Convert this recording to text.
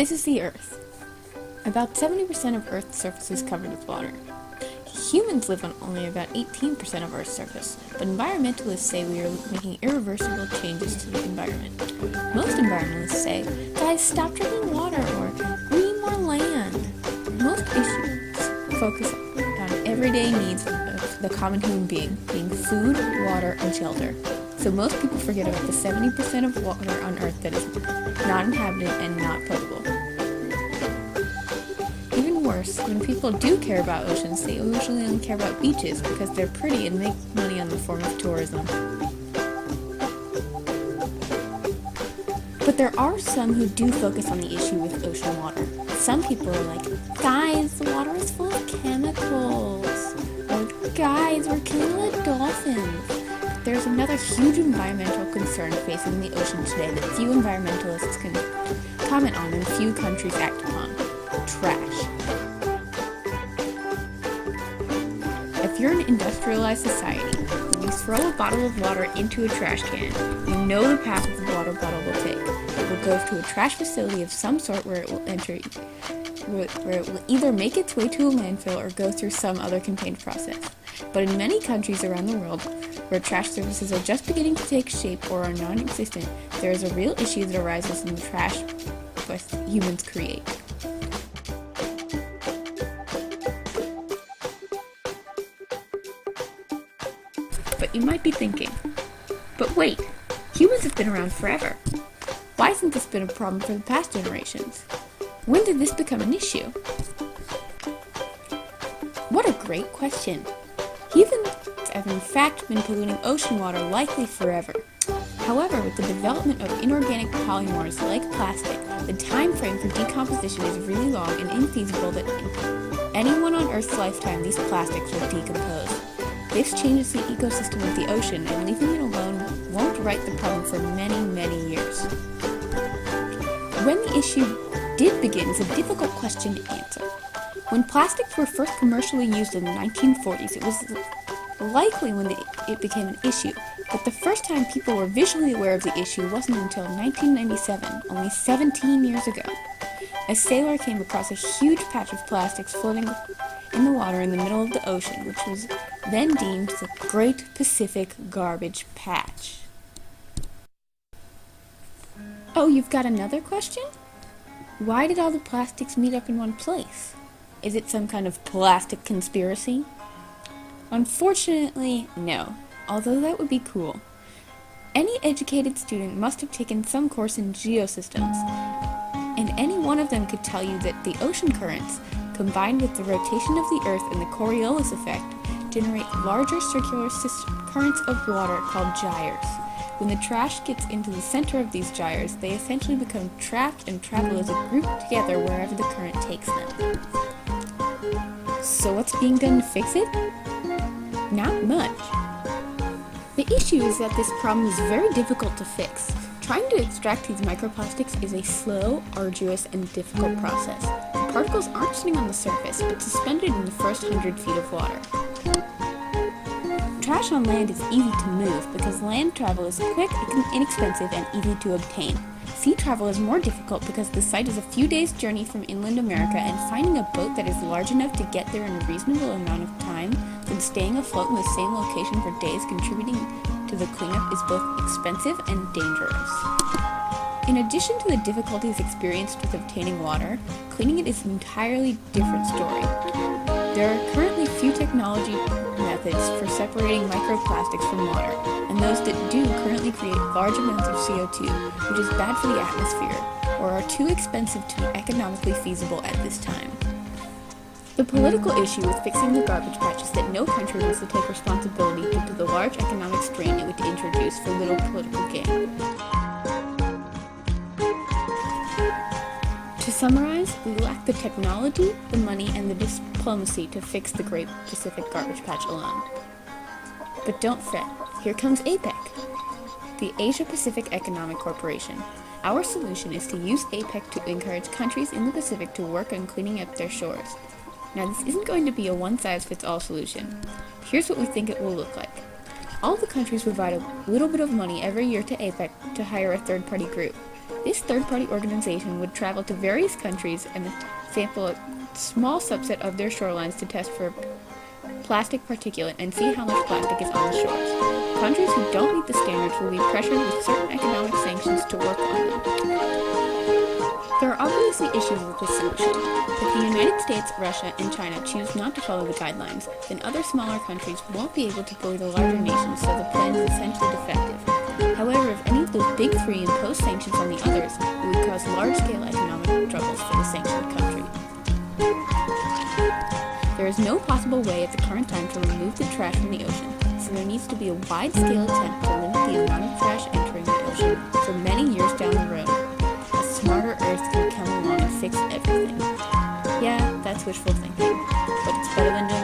This is the Earth. About 70% of Earth's surface is covered with water. Humans live on only about 18% of Earth's surface, but environmentalists say we are making irreversible changes to the environment. Most environmentalists say, guys, stop drinking water, or we need more land. Most issues focus on everyday needs of the common human being food, water, and shelter. So most people forget about the 70% of water on Earth that is not inhabited and not potable. Even worse, when people do care about oceans, they usually only care about beaches because they're pretty and make money on the form of tourism. But there are some who do focus on the issue with ocean water. Some people are like, guys, the water is full of chemicals. Or, guys, we're killing the dolphins. There's another huge environmental concern facing the ocean today that few environmentalists can comment on and few countries act upon. Trash. If you're an industrialized society, when you throw a bottle of water into a trash can, you know the path that the water bottle will take. It will go to a trash facility of some sort where it will either make its way to a landfill or go through some other contained process. But in many countries around the world, where trash services are just beginning to take shape or are non-existent, there is a real issue that arises in the trash humans create. But you might be thinking, but wait, humans have been around forever. Why hasn't this been a problem for the past generations? When did this become an issue? What a great question. Humans have in fact been polluting ocean water likely forever. However, with the development of inorganic polymers like plastic, the time frame for decomposition is really long and infeasible that in anyone on Earth's lifetime these plastics will decompose. This changes the ecosystem of the ocean, and leaving it alone won't right the problem for many, many years. When the issue did begin is a difficult question to answer. When plastics were first commercially used in the 1940s, it was likely when it became an issue, but the first time people were visually aware of the issue wasn't until 1997, only 17 years ago. A sailor came across a huge patch of plastics floating in the water in the middle of the ocean, which was then deemed the Great Pacific Garbage Patch. Oh, you've got another question? Why did all the plastics meet up in one place? Is it some kind of plastic conspiracy? Unfortunately, no, although that would be cool. Any educated student must have taken some course in geosystems, and any one of them could tell you that the ocean currents, combined with the rotation of the Earth and the Coriolis effect, generate larger circular currents of water called gyres. When the trash gets into the center of these gyres, they essentially become trapped and travel as a group together wherever the current takes them. So what's being done to fix it? Not much. The issue is that this problem is very difficult to fix. Trying to extract these microplastics is a slow, arduous, and difficult process. The particles aren't sitting on the surface, but suspended in the first 100 feet of water. Trash on land is easy to move because land travel is quick, inexpensive, and easy to obtain. Sea travel is more difficult because the site is a few days' journey from inland America, and finding a boat that is large enough to get there in a reasonable amount of time, then staying afloat in the same location for days contributing to the cleanup is both expensive and dangerous. In addition to the difficulties experienced with obtaining water, cleaning it is an entirely different story. There are currently few technology methods for separating microplastics from water, and those that do currently create large amounts of CO2, which is bad for the atmosphere, or are too expensive to be economically feasible at this time. The political issue with fixing the garbage patch is that no country wants to take responsibility due to the large economic strain it would introduce for little political gain. To summarize, we lack the technology, the money, and the diplomacy to fix the Great Pacific Garbage Patch alone. But don't fret, here comes APEC, the Asia-Pacific Economic Corporation. Our solution is to use APEC to encourage countries in the Pacific to work on cleaning up their shores. Now, this isn't going to be a one-size-fits-all solution. Here's what we think it will look like. All the countries provide a little bit of money every year to APEC to hire a third-party group. This third-party organization would travel to various countries and sample a small subset of their shorelines to test for plastic particulate and see how much plastic is on the shores. Countries who don't meet the standards will be pressured with certain economic sanctions to work on them. There are obviously issues with this solution. If the United States, Russia, and China choose not to follow the guidelines, then other smaller countries won't be able to bully the larger nations, so the plan is essentially defective. However, if any of the big three impose sanctions on the others, it would cause large-scale economic troubles for the sanctioned country. There is no possible way at the current time to remove the trash from the ocean, so there needs to be a wide-scale attempt to limit the amount of trash entering the ocean for many years down the road. A smarter Earth can come along and fix everything. Yeah, that's wishful thinking, but it's better than doing